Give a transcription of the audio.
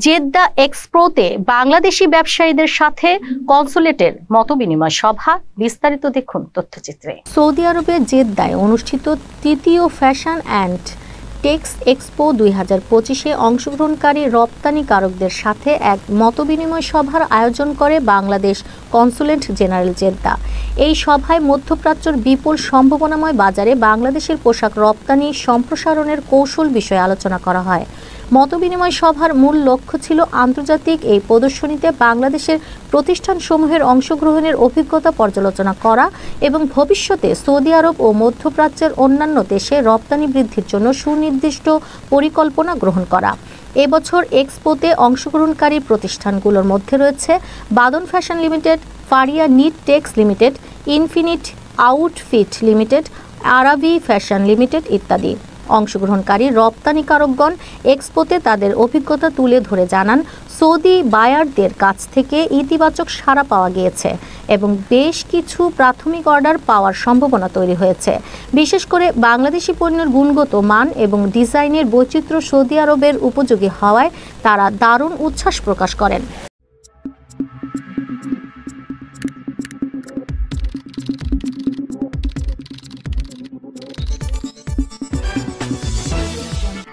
Jeddah এক্সপোতে Bangladeshi ব্যবসায়ীদের সাথে কনসুলেটের মতবিনিময় সভা। বিস্তারিত দেখুন তথ্যচিত্রে। সৌদি আরবের জেদ্দায় অনুষ্ঠিত তৃতীয় ফ্যাশন অ্যান্ড টেক্স এক্সপো 2025-এ অংশগ্রহণকারী রপ্তানিকারকদের সাথে এক মতবিনিময় সভার আয়োজন করে বাংলাদেশ কনসুলেট জেনারেল জেদ্দা। এই সভায় মধ্যপ্রাচ্যের বিপুল সম্ভাবনাময় বাজারে বাংলাদেশের পোশাক রপ্তানি সম্প্রসারণের কৌশল বিষয়ে আলোচনা করা হয়। মতবিনিময় সভার মূল লক্ষ্য ছিল আন্তর্জাতিক এই প্রদর্শনীতে বাংলাদেশের প্রতিষ্ঠানসমূহের অংশগ্রহণের অভিজ্ঞতা পর্যালোচনা করা এবং ভবিষ্যতে সৌদি আরব ও মধ্যপ্রাচ্যের অন্যান্য দেশে রপ্তানি বৃদ্ধির জন্য সুনির্দিষ্ট পরিকল্পনা গ্রহণ করা। এবছর এক্সপোতে অংশগ্রহণকারী প্রতিষ্ঠানগুলোর মধ্যে রয়েছে বাদন fashion limited, Faria knit tex limited, infinite outfit limited, আরাবি ফ্যাশন লিমিটেড ইত্যাদি। অংশগ্রহণকারী রপ্তানিকারকগণ এক্সপোতে তাদের অভিজ্ঞতা তুলে ধরে জানান, সৌদি বায়ারদের কাছ থেকে ইতিবাচক সাড়া পাওয়া গিয়েছে এবং বেশ কিছু প্রাথমিক অর্ডার পাওয়ার সম্ভাবনা তৈরি হয়েছে। বিশেষ করে বাংলাদেশি পণ্যের গুণগত মান এবং ডিজাইনের বৈচিত্র্য সৌদি আরবের উপযোগী হওয়ায় তারা দারুণ উচ্ছ্বাস প্রকাশ করেন।